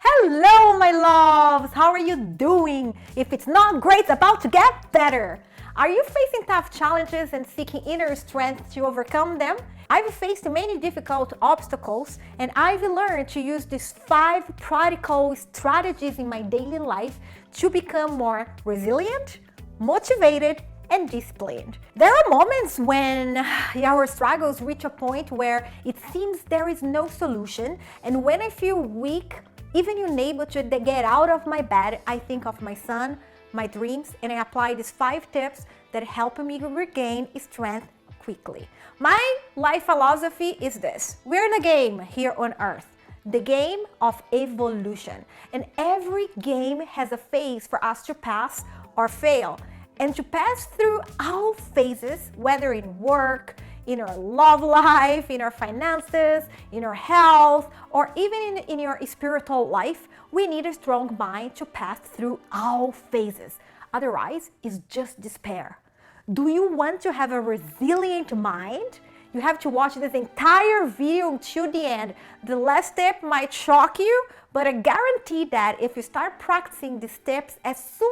Hello, my loves! How are you doing? If it's not great, it's about to get better. Are you facing tough challenges and seeking inner strength to overcome them? I've faced many difficult obstacles and I've learned to use these 5 practical strategies in my daily life to become more resilient, motivated, and disciplined. There are moments when our struggles reach a point where it seems there is no solution, and when I feel weak, even unable to get out of my bed, I think of my son, my dreams, and I apply these 5 tips that help me regain strength quickly. My life philosophy is this: we're in a game here on earth, the game of evolution, and every game has a phase for us to pass or fail. And to pass through all phases, whether in work, in our love life, in our finances, in our health, or even in your spiritual life, we need a strong mind to pass through all phases. Otherwise, it's just despair. Do you want to have a resilient mind? You have to watch this entire video until the end. The last tip might shock you, but I guarantee that if you start practicing these tips as soon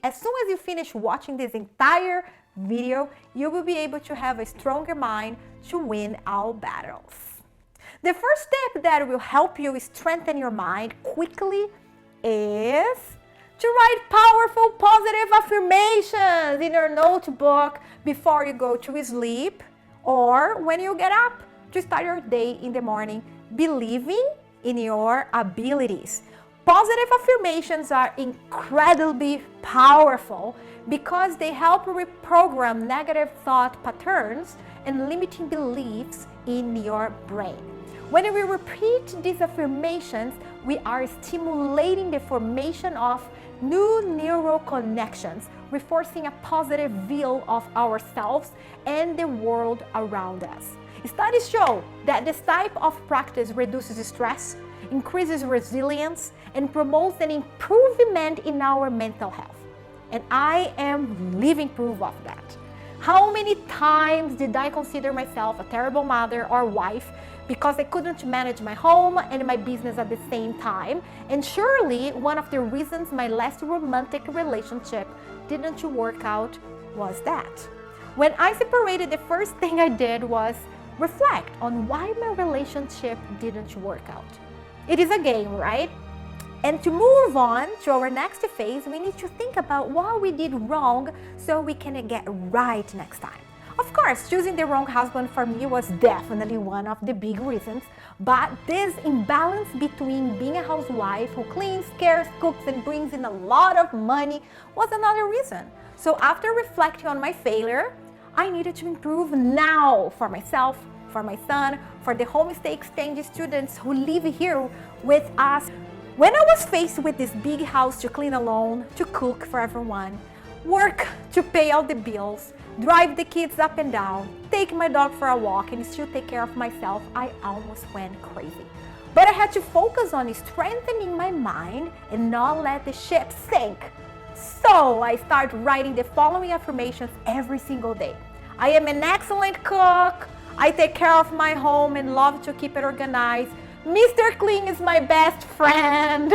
as you finish watching this entire video, you will be able to have a stronger mind to win all battles. The first step that will help you strengthen your mind quickly is to write powerful positive affirmations in your notebook before you go to sleep or when you get up to start your day in the morning, believing in your abilities. Positive affirmations are incredibly powerful because they help reprogram negative thought patterns and limiting beliefs in your brain. When we repeat these affirmations, we are stimulating the formation of new neural connections, reinforcing a positive view of ourselves and the world around us. Studies show that this type of practice reduces stress, increases resilience, and promotes an improvement in our mental health. And I am living proof of that. How many times did I consider myself a terrible mother or wife because I couldn't manage my home and my business at the same time? And surely one of the reasons my last romantic relationship didn't work out was that. When I separated, the first thing I did was reflect on why my relationship didn't work out. It is a game, right? And to move on to our next phase, we need to think about what we did wrong so we can get right next time. Of course, choosing the wrong husband for me was definitely one of the big reasons, but this imbalance between being a housewife who cleans, cares, cooks, and brings in a lot of money was another reason. So after reflecting on my failure, I needed to improve now for myself, for my son, for the homestay exchange students who live here with us. When I was faced with this big house to clean alone, to cook for everyone, work to pay all the bills, drive the kids up and down, take my dog for a walk, and still take care of myself, I almost went crazy. But I had to focus on strengthening my mind and not let the ship sink. So I started writing the following affirmations every single day. I am an excellent cook. I take care of my home and love to keep it organized. Mr. Clean is my best friend.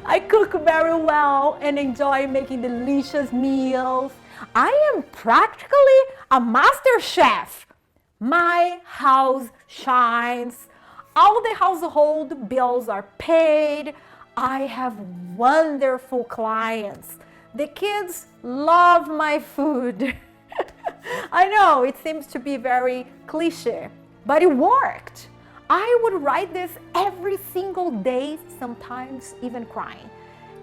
I cook very well and enjoy making delicious meals. I am practically a master chef. My house shines. All the household bills are paid. I have wonderful clients. The kids love my food. I know it seems to be very cliche, but it worked. I would write this every single day, sometimes even crying.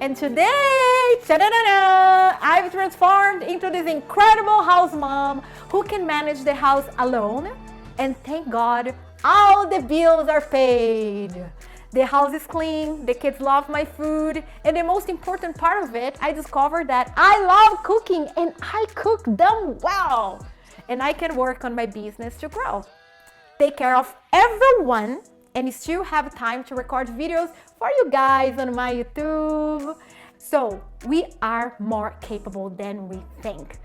And today, ta-da-da-da, I've transformed into this incredible house mom who can manage the house alone. And thank God, all the bills are paid. The house is clean, the kids love my food, and the most important part of it, I discovered that I love cooking and I cook them well. And I can work on my business to grow, take care of everyone, and still have time to record videos for you guys on my YouTube. So we are more capable than we think.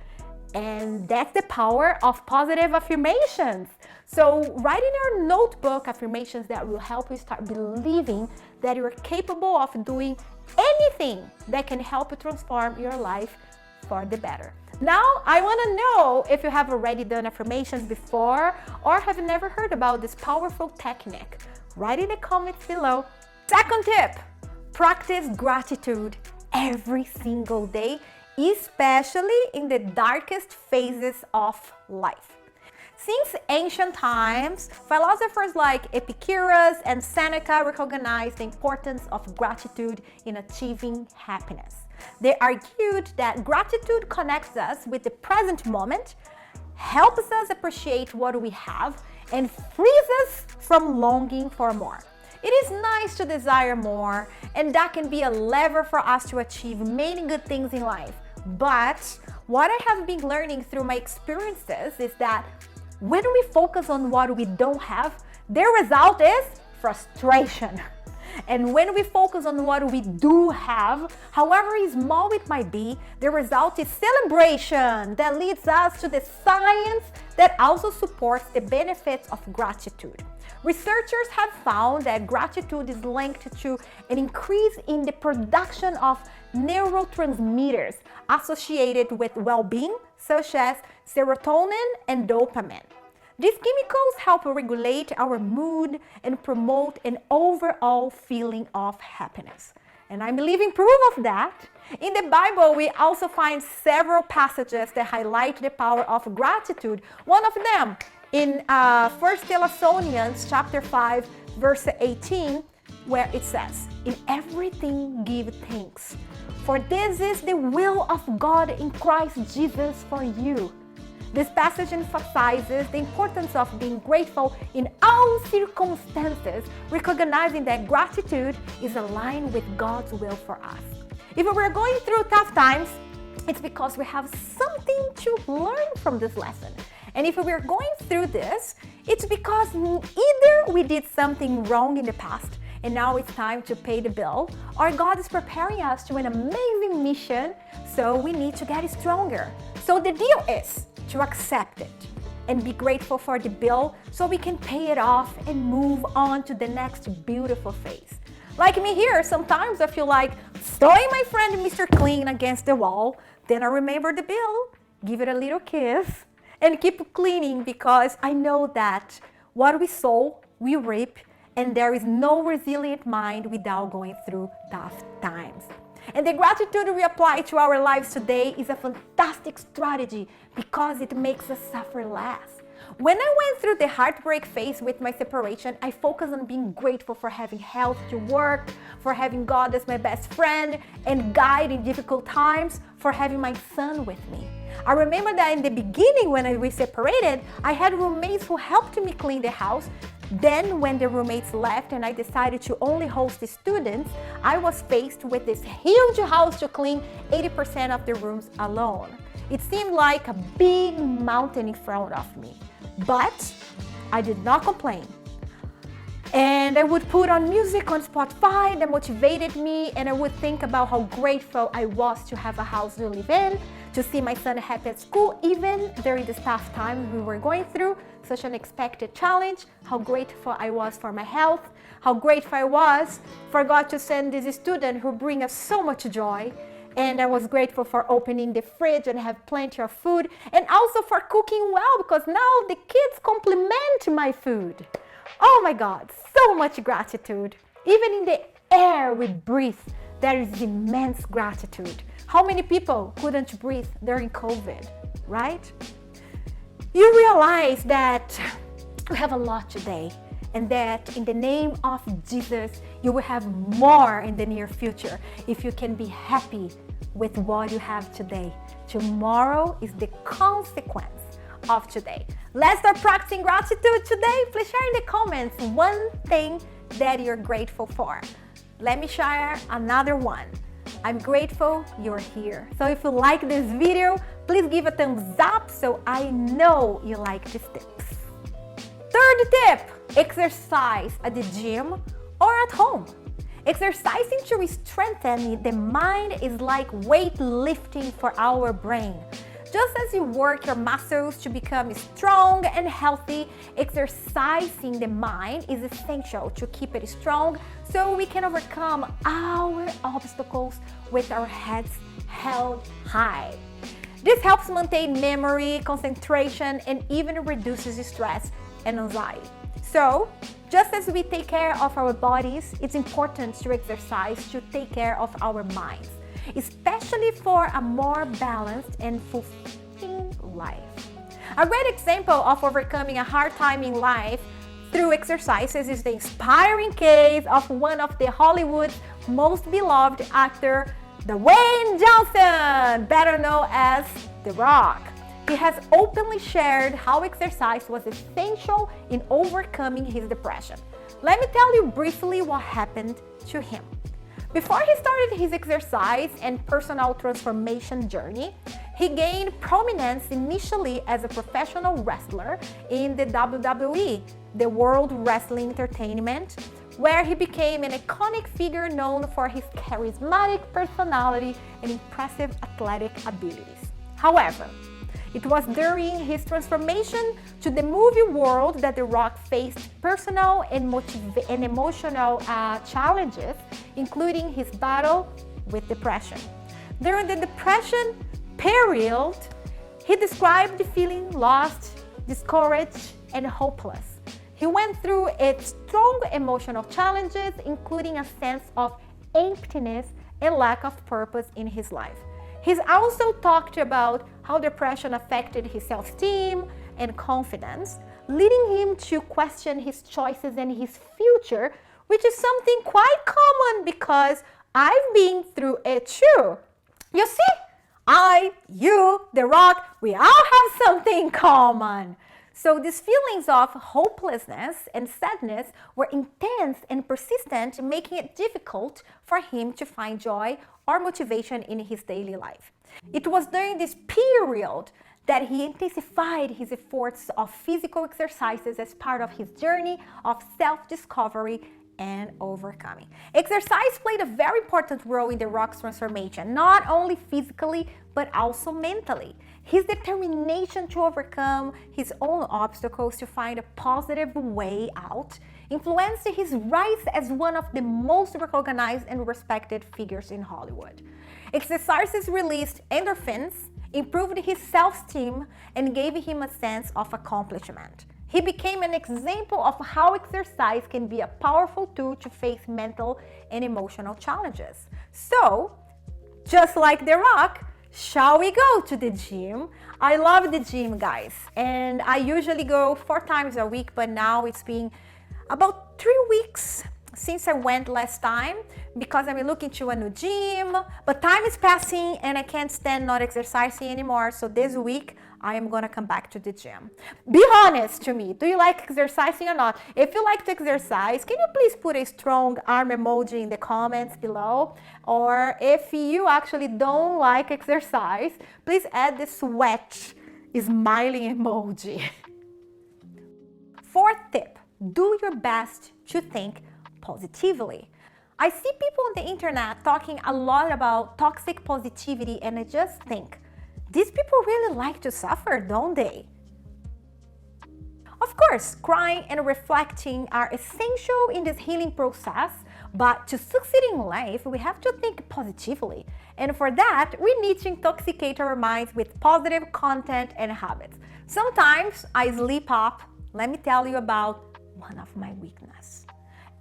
And that's the power of positive affirmations. So write in your notebook affirmations that will help you start believing that you're capable of doing anything that can help you transform your life for the better. Now, I want to know if you have already done affirmations before or have never heard about this powerful technique. Write in the comments below. Second tip, practice gratitude every single day, especially in the darkest phases of life. Since ancient times, philosophers like Epicurus and Seneca recognized the importance of gratitude in achieving happiness. They argued that gratitude connects us with the present moment, helps us appreciate what we have, and frees us from longing for more. It is nice to desire more, and that can be a lever for us to achieve many good things in life. But what I have been learning through my experiences is that when we focus on what we don't have, the result is frustration. And when we focus on what we do have, however small it might be, the result is celebration that leads us to the science that also supports the benefits of gratitude. Researchers have found that gratitude is linked to an increase in the production of neurotransmitters associated with well-being, such as serotonin and dopamine. These chemicals help regulate our mood and promote an overall feeling of happiness. And I'm living proof of that. In the Bible, we also find several passages that highlight the power of gratitude. One of them in 1 Thessalonians chapter 5, verse 18, where it says, "In everything give thanks, for this is the will of God in Christ Jesus for you." This passage emphasizes the importance of being grateful in all circumstances, recognizing that gratitude is aligned with God's will for us. If we're going through tough times, it's because we have something to learn from this lesson. And if we're going through this, it's because either we did something wrong in the past and now it's time to pay the bill, or God is preparing us to an amazing mission, so we need to get stronger. So the deal is to accept it and be grateful for the bill so we can pay it off and move on to the next beautiful phase. Like me here, sometimes I feel like throwing my friend Mr. Clean against the wall, then I remember the bill, give it a little kiss, and keep cleaning, because I know that what we sow, we reap, and there is no resilient mind without going through tough times. And the gratitude we apply to our lives today is a fantastic strategy because it makes us suffer less. When I went through the heartbreak phase with my separation, I focused on being grateful for having health to work, for having God as my best friend and guide in difficult times, for having my son with me. I remember that in the beginning when we separated, I had roommates who helped me clean the house. Then when the roommates left and I decided to only host the students, I was faced with this huge house to clean 80% of the rooms alone. It seemed like a big mountain in front of me, but I did not complain. And I would put on music on Spotify that motivated me, and I would think about how grateful I was to have a house to live in, to see my son happy at school, even during the tough time we were going through, such an unexpected challenge, how grateful I was for my health, how grateful I was for God to send this student who bring us so much joy. And I was grateful for opening the fridge and have plenty of food, and also for cooking well, because now the kids compliment my food. Oh my God, so much gratitude. Even in the air we breathe, there is immense gratitude. How many people couldn't breathe during COVID, right? You realize that you have a lot today, and that in the name of Jesus, you will have more in the near future if you can be happy with what you have today. Tomorrow is the consequence of today. Let's start practicing gratitude today. Please share in the comments one thing that you're grateful for. Let me share another one. I'm grateful you're here. So if you like this video, please give a thumbs up so I know you like these tips. Third tip, exercise at the gym or at home. Exercising to strengthen the mind is like weightlifting for our brain. Just as you work your muscles to become strong and healthy, exercising the mind is essential to keep it strong so we can overcome our obstacles with our heads held high. This helps maintain memory, concentration, and even reduces stress and anxiety. So, just as we take care of our bodies, it's important to exercise to take care of our minds, especially for a more balanced and fulfilling life. A great example of overcoming a hard time in life through exercises is the inspiring case of one of the Hollywood's most beloved actor, Dwayne Johnson, better known as The Rock. He has openly shared how exercise was essential in overcoming his depression. Let me tell you briefly what happened to him. Before he started his exercise and personal transformation journey, he gained prominence initially as a professional wrestler in the WWE, the World Wrestling Entertainment, where he became an iconic figure known for his charismatic personality and impressive athletic abilities. However, it was during his transformation to the movie world that The Rock faced personal and emotional challenges, including his battle with depression. During the depression period, he described feeling lost, discouraged, and hopeless. He went through strong emotional challenges, including a sense of emptiness and lack of purpose in his life. He's also talked about how depression affected his self-esteem and confidence, leading him to question his choices and his future, which is something quite common because I've been through it too. You see, you, The Rock, we all have something in common. So these feelings of hopelessness and sadness were intense and persistent, making it difficult for him to find joy or motivation in his daily life. It was during this period that he intensified his efforts of physical exercises as part of his journey of self-discovery and overcoming. Exercise played a very important role in The Rock's transformation, not only physically, but also mentally. His determination to overcome his own obstacles to find a positive way out influenced his rise as one of the most recognized and respected figures in Hollywood. Exercises released endorphins, improved his self-esteem, and gave him a sense of accomplishment. He became an example of how exercise can be a powerful tool to face mental and emotional challenges. So, just like The Rock, shall we go to the gym? I love the gym, guys, and I usually go 4 times a week, but now it's been about 3 weeks since I went last time because I'm looking to a new gym, but time is passing and I can't stand not exercising anymore. So this week I am gonna come back to the gym. Be honest to me, do you like exercising or not? If you like to exercise, can you please put a strong arm emoji in the comments below? Or if you actually don't like exercise, please add the sweat smiling emoji. 4th tip, do your best to think positively. I see people on the internet talking a lot about toxic positivity, and I just think, these people really like to suffer, don't they? Of course, crying and reflecting are essential in this healing process, but to succeed in life, we have to think positively. And for that, we need to intoxicate our minds with positive content and habits. Sometimes I sleep up. Let me tell you about one of my weaknesses.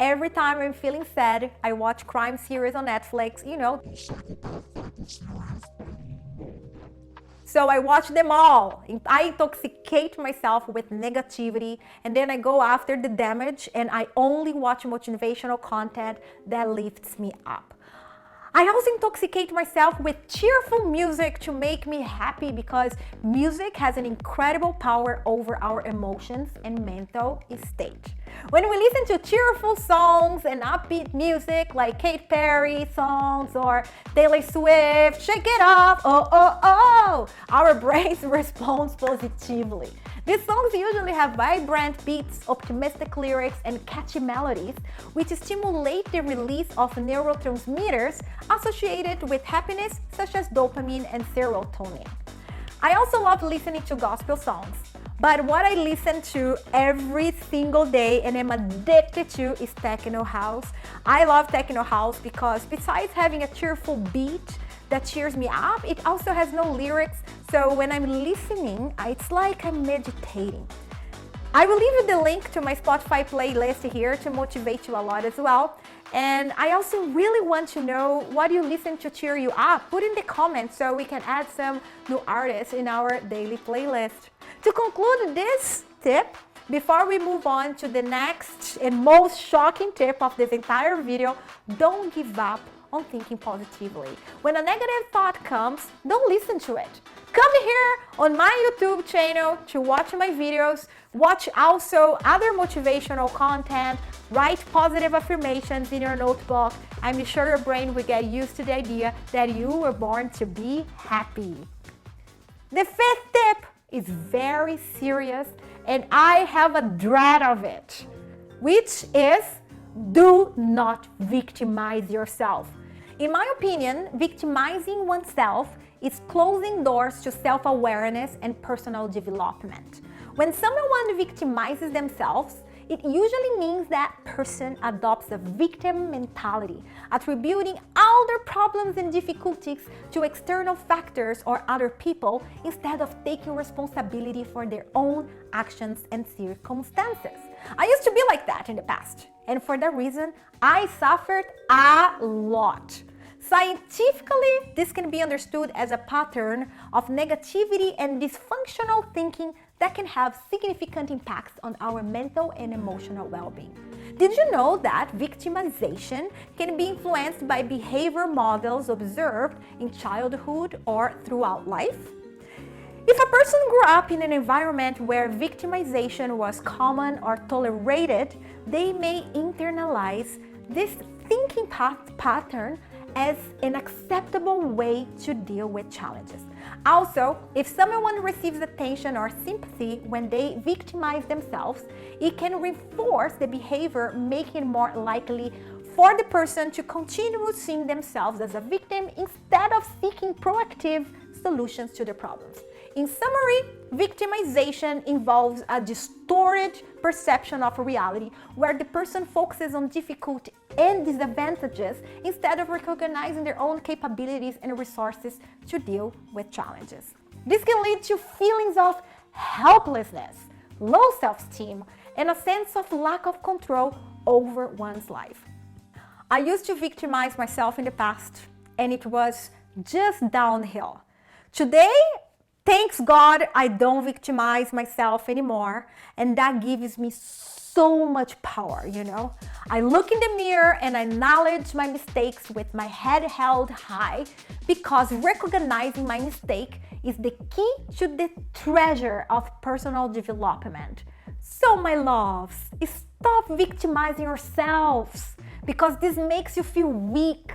Every time I'm feeling sad, I watch crime series on Netflix, you know. So I watch them all. I intoxicate myself with negativity, and then I go after the damage, and I only watch motivational content that lifts me up. I also intoxicate myself with cheerful music to make me happy because music has an incredible power over our emotions and mental state. When we listen to cheerful songs and upbeat music like Katy Perry songs or Taylor Swift, Shake It Off, oh, oh, oh, our brains respond positively. These songs usually have vibrant beats, optimistic lyrics, and catchy melodies, which stimulate the release of neurotransmitters associated with happiness, such as dopamine and serotonin. I also love listening to gospel songs. But what I listen to every single day and am addicted to is techno house. I love techno house because besides having a cheerful beat that cheers me up, it also has no lyrics. So when I'm listening, it's like I'm meditating. I will leave you the link to my Spotify playlist here to motivate you a lot as well. And I also really want to know what you listen to cheer you up. Put in the comments so we can add some new artists in our daily playlist. To conclude this tip, before we move on to the next and most shocking tip of this entire video, don't give up on thinking positively. When a negative thought comes, don't listen to it. Come here on my YouTube channel to watch my videos, watch also other motivational content, write positive affirmations in your notebook. I'm sure your brain will get used to the idea that you were born to be happy. The fifth tip is very serious and I have a dread of it, which is do not victimize yourself. In my opinion, victimizing oneself is closing doors to self-awareness and personal development. When someone victimizes themselves, it usually means that person adopts a victim mentality, attributing all their problems and difficulties to external factors or other people instead of taking responsibility for their own actions and circumstances. I used to be like that in the past, and for that reason, I suffered a lot. Scientifically, this can be understood as a pattern of negativity and dysfunctional thinking that can have significant impacts on our mental and emotional well-being. Did you know that victimization can be influenced by behavior models observed in childhood or throughout life? If a person grew up in an environment where victimization was common or tolerated, they may internalize this thinking pattern as an acceptable way to deal with challenges. Also, if someone receives attention or sympathy when they victimize themselves, it can reinforce the behavior, making it more likely for the person to continue seeing themselves as a victim instead of seeking proactive solutions to the problems. In summary, victimization involves a distorted perception of reality where the person focuses on difficulty and disadvantages instead of recognizing their own capabilities and resources to deal with challenges. This can lead to feelings of helplessness, low self-esteem, and a sense of lack of control over one's life. I used to victimize myself in the past, and it was just downhill. Today, thanks God, I don't victimize myself anymore, and that gives me so much power, you know? I look in the mirror and I acknowledge my mistakes with my head held high because recognizing my mistake is the key to the treasure of personal development. So my loves, stop victimizing yourselves because this makes you feel weak.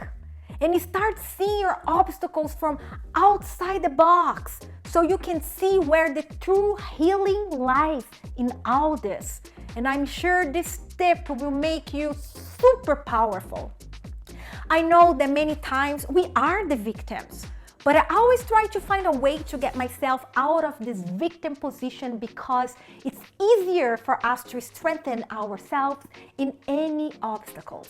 And you start seeing your obstacles from outside the box so you can see where the true healing lies in all this. And I'm sure this tip will make you super powerful. I know that many times we are the victims, but I always try to find a way to get myself out of this victim position because it's easier for us to strengthen ourselves in any obstacles.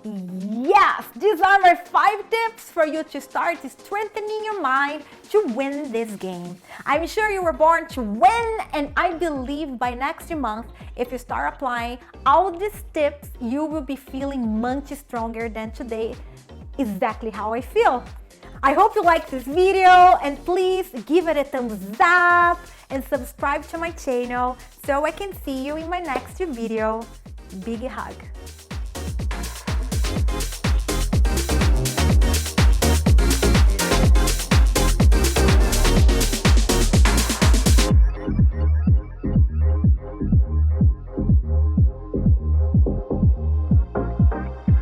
Yes, these are my 5 tips for you to start strengthening your mind to win this game. I'm sure you were born to win, and I believe by next month, if you start applying all these tips, you will be feeling much stronger than today. Exactly how I feel. I hope you liked this video, and please give it a thumbs up and subscribe to my channel so I can see you in my next video. Big hug.